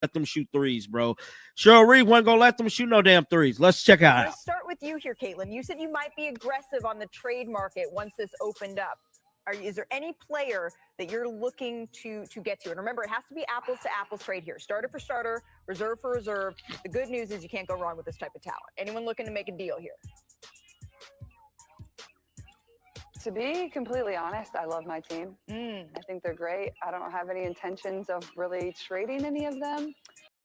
let them shoot threes, bro. Cheryl Reeve wasn't going to let them shoot no damn threes. Let's check out. Let's start with you here, Caitlin. You said you might be aggressive on the trade market once this opened up. Is there any player that you're looking to get to? And remember, it has to be apples to apples trade here. Starter for starter, reserve for reserve. The good news is you can't go wrong with this type of talent. Anyone looking to make a deal here? To be completely honest, I love my team. I think they're great. I don't have any intentions of really trading any of them.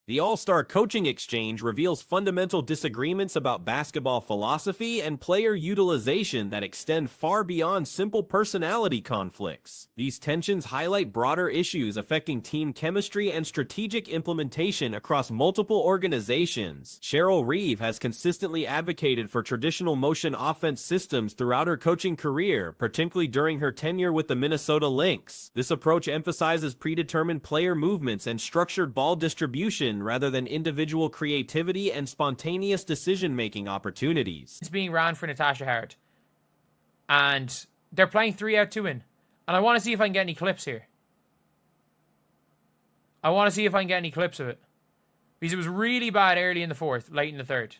The All-Star Coaching Exchange reveals fundamental disagreements about basketball philosophy and player utilization that extend far beyond simple personality conflicts. These tensions highlight broader issues affecting team chemistry and strategic implementation across multiple organizations. Cheryl Reeve has consistently advocated for traditional motion offense systems throughout her coaching career, particularly during her tenure with the Minnesota Lynx. This approach emphasizes predetermined player movements and structured ball distribution rather than individual creativity and spontaneous decision-making opportunities. It's being ran for Natasha Hart. And they're playing 3 out, 2 in. And I want to see if I can get any clips here. I want to see if I can get any clips of it. Because it was really bad early in the fourth, late in the third.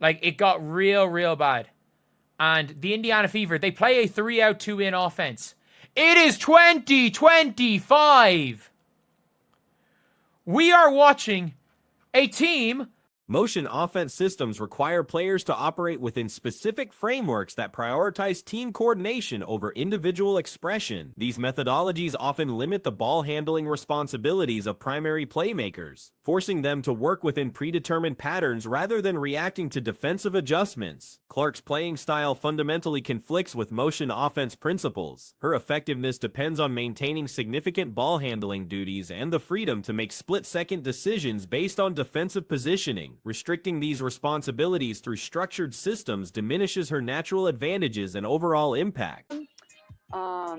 Like, it got real bad. And the Indiana Fever, they play a 3 out, 2 in offense. It is 2025. We are watching a team. Motion offense systems require players to operate within specific frameworks that prioritize team coordination over individual expression. These methodologies often limit the ball handling responsibilities of primary playmakers, forcing them to work within predetermined patterns rather than reacting to defensive adjustments. Clark's playing style fundamentally conflicts with motion offense principles. Her effectiveness depends on maintaining significant ball handling duties and the freedom to make split-second decisions based on defensive positioning. Restricting these responsibilities through structured systems diminishes her natural advantages and overall impact. I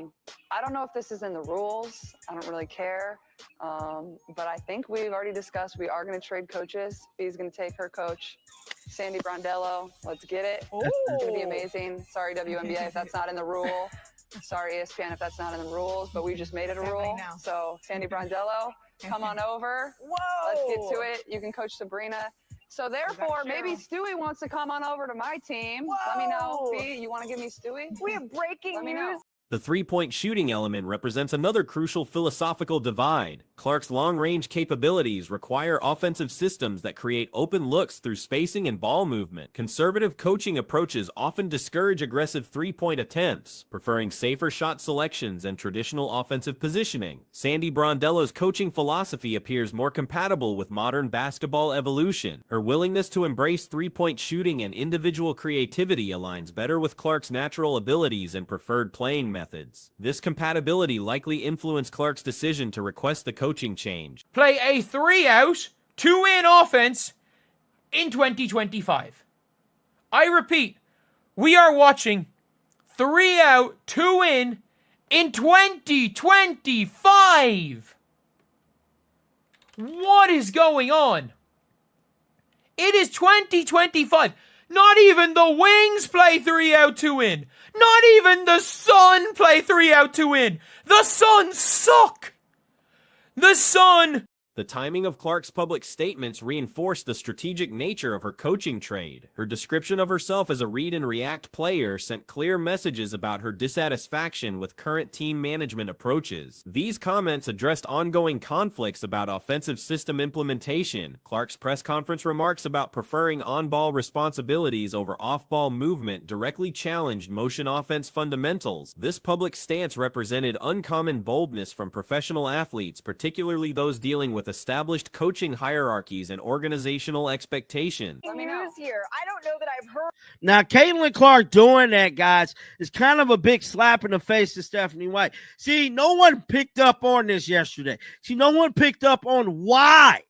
don't know if this is in the rules. I don't really care. But I think we've already discussed we are going to trade coaches. Bee's going to take her coach, Sandy Brondello. Let's get it. It's going to be amazing. Sorry, WNBA, if that's not in the rule. Sorry, ESPN, if that's not in the rules. But we just made it a rule. So, Sandy Brondello, come on over. Let's get to it. You can coach Sabrina. So therefore, maybe Stewie wants to come on over to my team. Let me know. Bea, you want to give me Stewie? We have breaking news. The three-point shooting element represents another crucial philosophical divide. Clark's long-range capabilities require offensive systems that create open looks through spacing and ball movement. Conservative coaching approaches often discourage aggressive three-point attempts, preferring safer shot selections and traditional offensive positioning. Sandy Brondello's coaching philosophy appears more compatible with modern basketball evolution. Her willingness to embrace three-point shooting and individual creativity aligns better with Clark's natural abilities and preferred playing methods. This compatibility likely influenced Clark's decision to request the coaching change. Play a 3 out, 2 in offense in 2025. I repeat, we are watching 3 out, 2 in 2025. What is going on? It is 2025. Not even the Wings play 3 out, 2 in. Not even the Sun play 3 out, 2 in. The Sun suck. The Sun. The timing of Clark's public statements reinforced the strategic nature of her coaching trade. Her description of herself as a read-and-react player sent clear messages about her dissatisfaction with current team management approaches. These comments addressed ongoing conflicts about offensive system implementation. Clark's press conference remarks about preferring on-ball responsibilities over off-ball movement directly challenged motion offense fundamentals. This public stance represented uncommon boldness from professional athletes, particularly those dealing with established coaching hierarchies and organizational expectations. News here. I don't know that I've heard. Now, Caitlin Clark doing that, guys, is kind of a big slap in the face to Stephanie White. See, no one picked up on this yesterday. See, no one picked up on why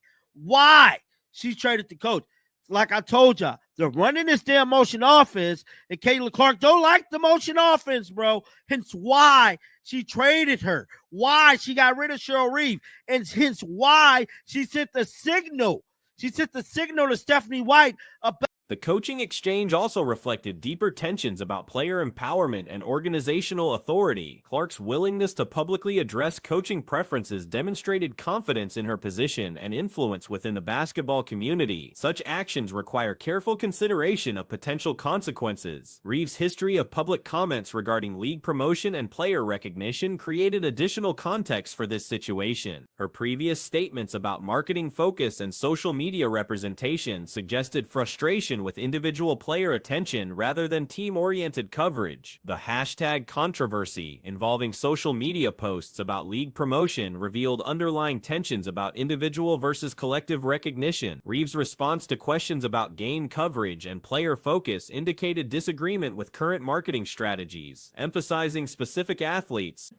she traded the coach. Like I told y'all, they're running this damn motion offense, and Caitlin Clark don't like the motion offense, bro. Hence why she traded her, why she got rid of Cheryl Reeve, and hence why she sent the signal. She sent the signal to Stephanie White about The coaching exchange also reflected deeper tensions about player empowerment and organizational authority. Clark's willingness to publicly address coaching preferences demonstrated confidence in her position and influence within the basketball community. Such actions require careful consideration of potential consequences. Reeve's history of public comments regarding league promotion and player recognition created additional context for this situation. Her previous statements about marketing focus and social media representation suggested frustration with individual player attention rather than team-oriented coverage. The hashtag controversy involving social media posts about league promotion revealed underlying tensions about individual versus collective recognition. Reeve's response to questions about game coverage and player focus indicated disagreement with current marketing strategies, emphasizing specific athletes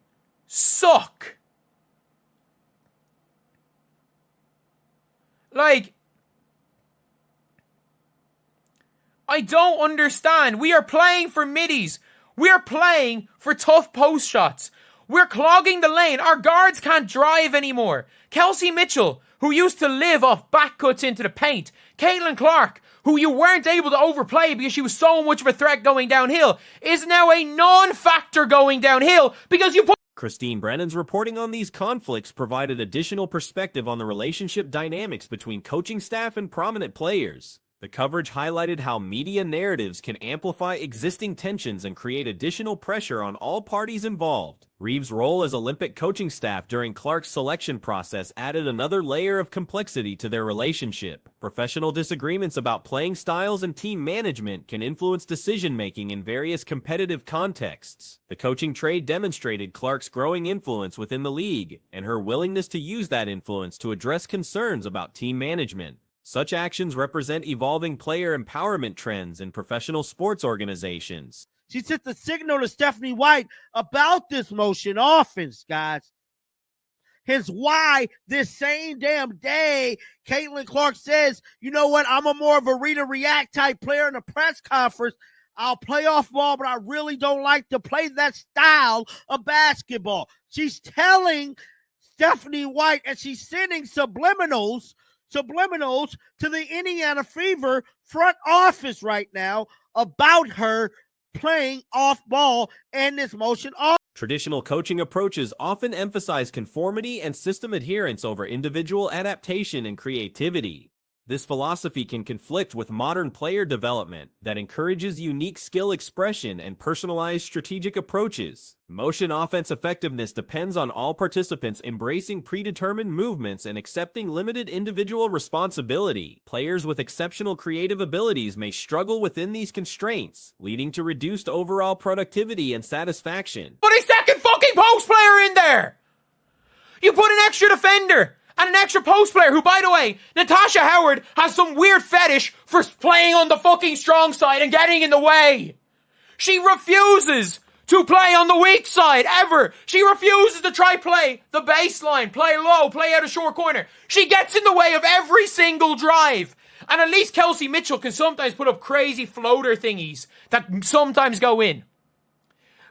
suck. Like, I don't understand. We are playing for middies. We're playing for tough post shots. We're clogging the lane. Our guards can't drive anymore. Kelsey Mitchell, who used to live off back cuts into the paint. Caitlin Clark, who you weren't able to overplay because she was so much of a threat going downhill, is now a non-factor going downhill because you put... Christine Brennan's reporting on these conflicts provided additional perspective on the relationship dynamics between coaching staff and prominent players. The coverage highlighted how media narratives can amplify existing tensions and create additional pressure on all parties involved. Reeve's role as Olympic coaching staff during Clark's selection process added another layer of complexity to their relationship. Professional disagreements about playing styles and team management can influence decision-making in various competitive contexts. The coaching trade demonstrated Clark's growing influence within the league and her willingness to use that influence to address concerns about team management. Such actions represent evolving player empowerment trends in professional sports organizations. She sent the signal to Stephanie White about this motion offense, guys. Hence why this same damn day, Caitlin Clark says, you know what, I'm a more of a read and react type player in a press conference. I'll play off ball, but I really don't like to play that style of basketball. She's telling Stephanie White, and she's sending subliminals to the Indiana Fever front office right now about her playing off ball and this motion off. Traditional coaching approaches often emphasize conformity and system adherence over individual adaptation and creativity. This philosophy can conflict with modern player development that encourages unique skill expression and personalized strategic approaches. Motion offense effectiveness depends on all participants embracing predetermined movements and accepting limited individual responsibility. Players with exceptional creative abilities may struggle within these constraints, leading to reduced overall productivity and satisfaction. Put a second fucking post player in there! You put an extra defender! And an extra post player who, by the way, Natasha Howard has some weird fetish for playing on the fucking strong side and getting in the way. She refuses to play on the weak side, ever. She refuses to try play the baseline, play low, play out a short corner. She gets in the way of every single drive. And at least Kelsey Mitchell can sometimes put up crazy floater thingies that sometimes go in.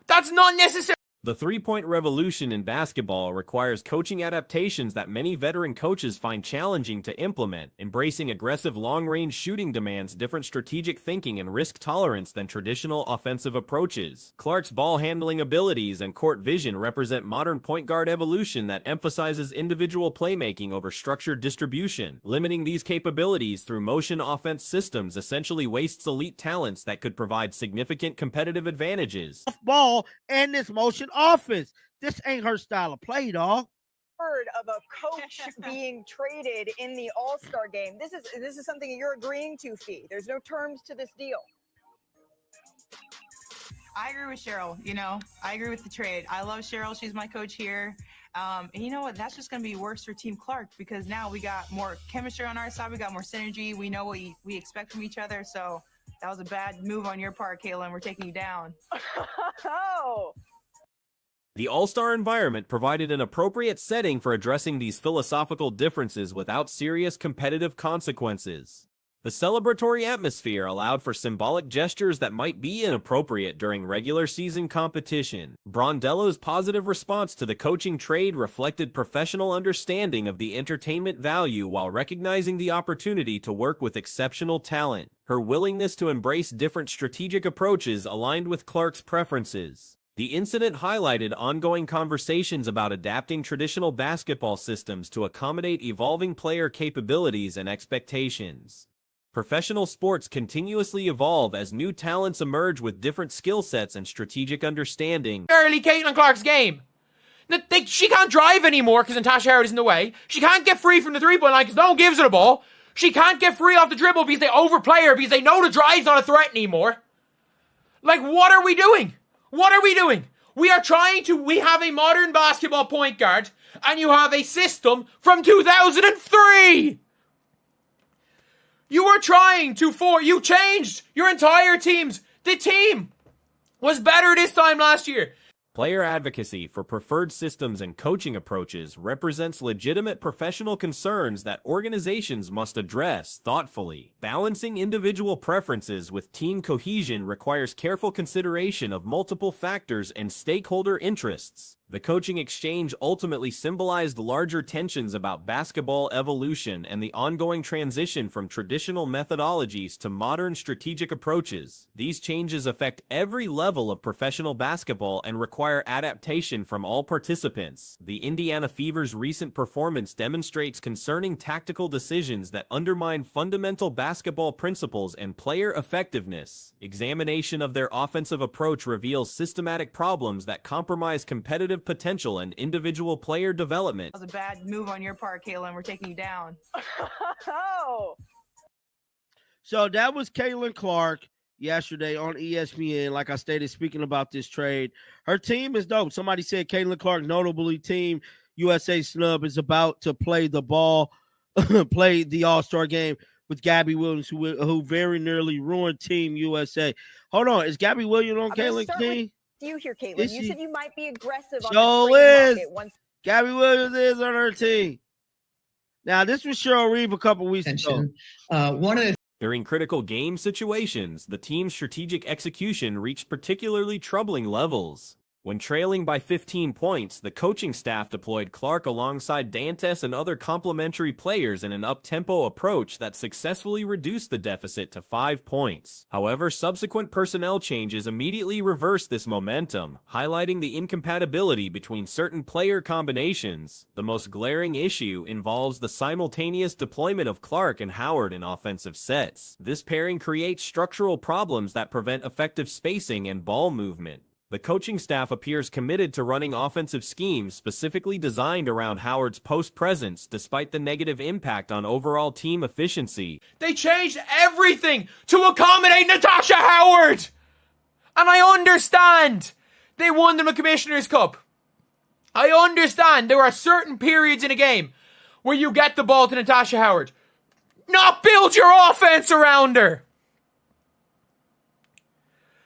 That's not necessary. The three-point revolution in basketball requires coaching adaptations that many veteran coaches find challenging to implement. Embracing aggressive long-range shooting demands different strategic thinking and risk tolerance than traditional offensive approaches. Clark's ball-handling abilities and court vision represent modern point guard evolution that emphasizes individual playmaking over structured distribution. Limiting these capabilities through motion offense systems essentially wastes elite talents that could provide significant competitive advantages. Ball and this motion offense. This ain't her style of play, dog. Heard of a coach being traded in the All-Star game. This is something that you're agreeing to, Fee. There's no terms to this deal. I agree with Cheryl. I agree with the trade. I love Cheryl. She's my coach here. And you know what? That's just going to be worse for Team Clark because now we got more chemistry on our side. We got more synergy. We know what we expect from each other. So that was a bad move on your part, Kayla. We're taking you down. Oh. The All-Star environment provided an appropriate setting for addressing these philosophical differences without serious competitive consequences. The celebratory atmosphere allowed for symbolic gestures that might be inappropriate during regular season competition. Brondello's positive response to the coaching trade reflected professional understanding of the entertainment value while recognizing the opportunity to work with exceptional talent. Her willingness to embrace different strategic approaches aligned with Clark's preferences. The incident highlighted ongoing conversations about adapting traditional basketball systems to accommodate evolving player capabilities and expectations. Professional sports continuously evolve as new talents emerge with different skill sets and strategic understanding. Early Caitlin Clark's game. She can't drive anymore because Natasha Howard is in the way. She can't get free from the three-point line because no one gives her the ball. She can't get free off the dribble because they overplay her because they know the drive's not a threat anymore. Like, what are we doing? What are we doing? We have a modern basketball point guard and you have a system from 2003. You were trying to you changed your entire teams. The team was better this time last year. Player advocacy for preferred systems and coaching approaches represents legitimate professional concerns that organizations must address thoughtfully. Balancing individual preferences with team cohesion requires careful consideration of multiple factors and stakeholder interests. The coaching exchange ultimately symbolized larger tensions about basketball evolution and the ongoing transition from traditional methodologies to modern strategic approaches. These changes affect every level of professional basketball and require adaptation from all participants. The Indiana Fever's recent performance demonstrates concerning tactical decisions that undermine fundamental basketball principles and player effectiveness. Examination of their offensive approach reveals systematic problems that compromise competitive potential and individual player development. That was a bad move on your part, Caitlin. We're taking you down. Oh. So that was Caitlin Clark yesterday on ESPN. Like I stated, speaking about this trade, her team is dope. Somebody said Caitlin Clark, notably team USA snub, is about to play the ball, play the All-Star game with Gabby Williams, who very nearly ruined Team USA. Hold on, is Gabby Williams on Caitlin's team? You here, Caitlin. You said you might be aggressive on So the trade market once Gabby Williams is on her team. Now, this was Cheryl Reeve a couple weeks ago. During critical game situations, the team's strategic execution reached particularly troubling levels. When trailing by 15 points, the coaching staff deployed Clark alongside Dantes and other complementary players in an up-tempo approach that successfully reduced the deficit to 5 points. However, subsequent personnel changes immediately reversed this momentum, highlighting the incompatibility between certain player combinations. The most glaring issue involves the simultaneous deployment of Clark and Howard in offensive sets. This pairing creates structural problems that prevent effective spacing and ball movement. The coaching staff appears committed to running offensive schemes specifically designed around Howard's post presence, despite the negative impact on overall team efficiency. They changed everything to accommodate Natasha Howard! And I understand they won the Commissioner's Cup. I understand there are certain periods in a game where you get the ball to Natasha Howard. Not build your offense around her!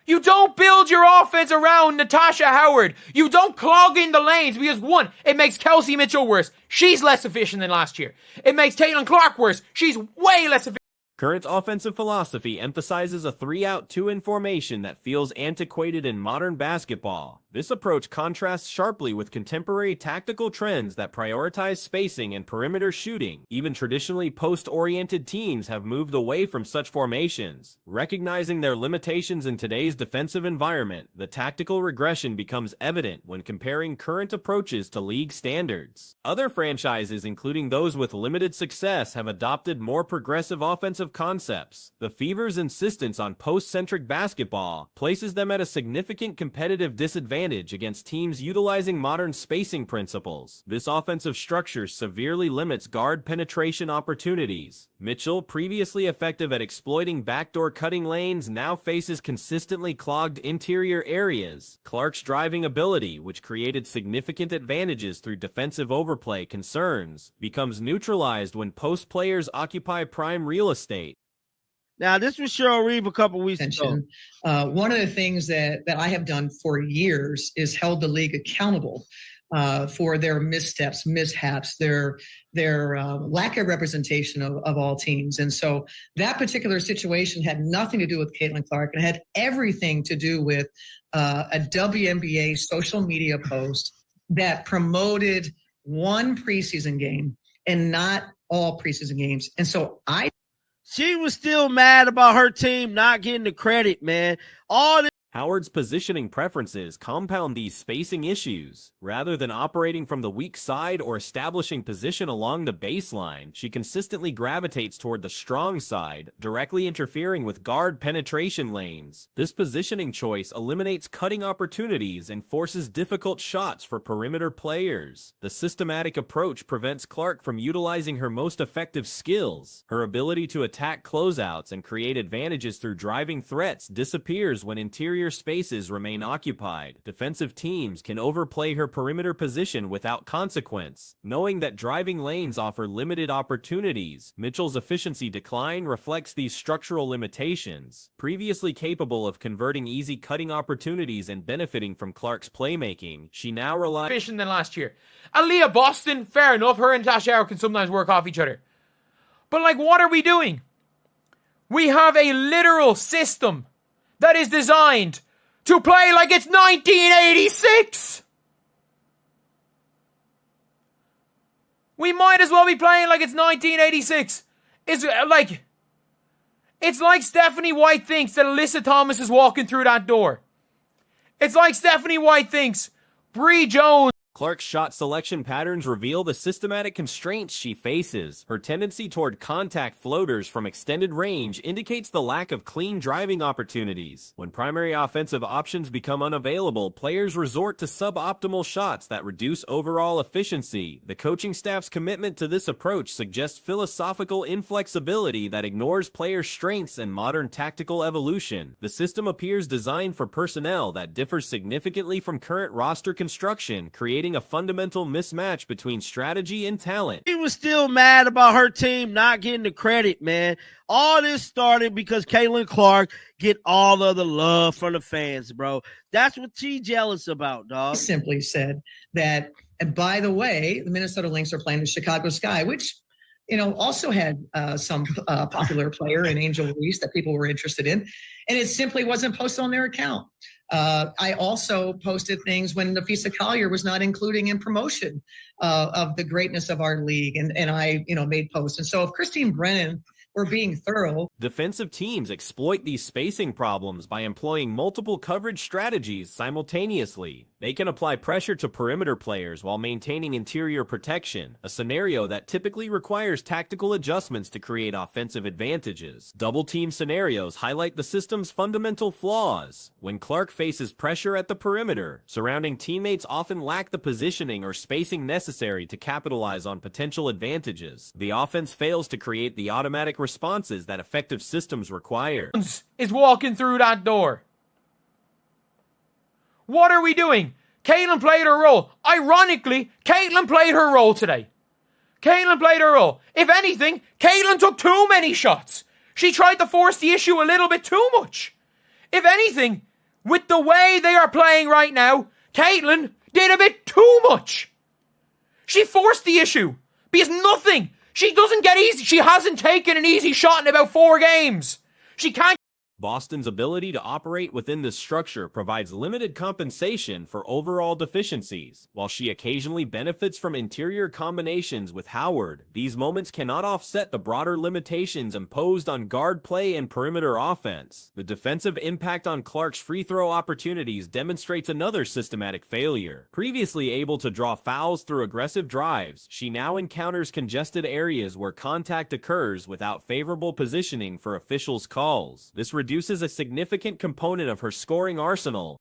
You don't build your offense around Natasha Howard. You don't clog in the lanes because, one, it makes Kelsey Mitchell worse. She's less efficient than last year. It makes Caitlin Clark worse. She's way less efficient. Current offensive philosophy emphasizes a 3-out, 2-in formation that feels antiquated in modern basketball. This approach contrasts sharply with contemporary tactical trends that prioritize spacing and perimeter shooting. Even traditionally post-oriented teams have moved away from such formations. Recognizing their limitations in today's defensive environment, the tactical regression becomes evident when comparing current approaches to league standards. Other franchises, including those with limited success, have adopted more progressive offensive concepts. The Fever's insistence on post-centric basketball places them at a significant competitive disadvantage against teams utilizing modern spacing principles. This offensive structure severely limits guard penetration opportunities. Mitchell, previously effective at exploiting backdoor cutting lanes, now faces consistently clogged interior areas. Clark's driving ability, which created significant advantages through defensive overplay concerns, becomes neutralized when post players occupy prime real estate. Now, this was Cheryl Reeve a couple weeks ago. One of the things that I have done for years is held the league accountable for their missteps, mishaps, their lack of representation of all teams. And so that particular situation had nothing to do with Caitlin Clark. It had everything to do with a WNBA social media post that promoted one preseason game and not all preseason games. And so she was still mad about her team not getting the credit, man. All this. Howard's positioning preferences compound these spacing issues. Rather than operating from the weak side or establishing position along the baseline, she consistently gravitates toward the strong side, directly interfering with guard penetration lanes. This positioning choice eliminates cutting opportunities and forces difficult shots for perimeter players. The systematic approach prevents Clark from utilizing her most effective skills. Her ability to attack closeouts and create advantages through driving threats disappears when interior spaces remain occupied. Defensive teams can overplay her perimeter position without consequence. Knowing that driving lanes offer limited opportunities, Mitchell's efficiency decline reflects these structural limitations. Previously capable of converting easy cutting opportunities and benefiting from Clark's playmaking, she now relies efficient than last year. Aaliyah Boston, fair enough, her and Tasha Howard can sometimes work off each other. But like, what are we doing? We have a literal system that is designed to play like it's 1986. We might as well be playing like it's 1986. It's like Stephanie White thinks that Alyssa Thomas is walking through that door. It's like Stephanie White thinks Bree Jones. Clark's shot selection patterns reveal the systematic constraints she faces. Her tendency toward contact floaters from extended range indicates the lack of clean driving opportunities. When primary offensive options become unavailable, players resort to suboptimal shots that reduce overall efficiency. The coaching staff's commitment to this approach suggests philosophical inflexibility that ignores players' strengths and modern tactical evolution. The system appears designed for personnel that differs significantly from current roster construction, creating a fundamental mismatch between strategy and talent. She was still mad about her team not getting the credit, man. All this started because Caitlin Clark get all of the love from the fans, bro. That's what she jealous about, dog. Simply said that, and by the way, the Minnesota Lynx are playing the Chicago Sky, which also had some popular player in Angel Reese that people were interested in, and it simply wasn't posted on their account. I also posted things when Nafisa Collier was not including in promotion of the greatness of our league, and I made posts. And so if Christine Brennan were being thorough. Defensive teams exploit these spacing problems by employing multiple coverage strategies simultaneously. They can apply pressure to perimeter players while maintaining interior protection, a scenario that typically requires tactical adjustments to create offensive advantages. Double team scenarios highlight the system's fundamental flaws. When Clark faces pressure at the perimeter, surrounding teammates often lack the positioning or spacing necessary to capitalize on potential advantages. The offense fails to create the automatic responses that effective systems require. Is walking through that door. What are we doing? Caitlin played her role. Ironically, Caitlin played her role today. Caitlin played her role. If anything, Caitlin took too many shots. She tried to force the issue a little bit too much. If anything, with the way they are playing right now, Caitlin did a bit too much. She forced the issue because nothing. She doesn't get easy. She hasn't taken an easy shot in about 4 games. She can't. Boston's ability to operate within this structure provides limited compensation for overall deficiencies. While she occasionally benefits from interior combinations with Howard, these moments cannot offset the broader limitations imposed on guard play and perimeter offense. The defensive impact on Clark's free throw opportunities demonstrates another systematic failure. Previously able to draw fouls through aggressive drives, she now encounters congested areas where contact occurs without favorable positioning for officials' calls. This reduces a significant component of her scoring arsenal.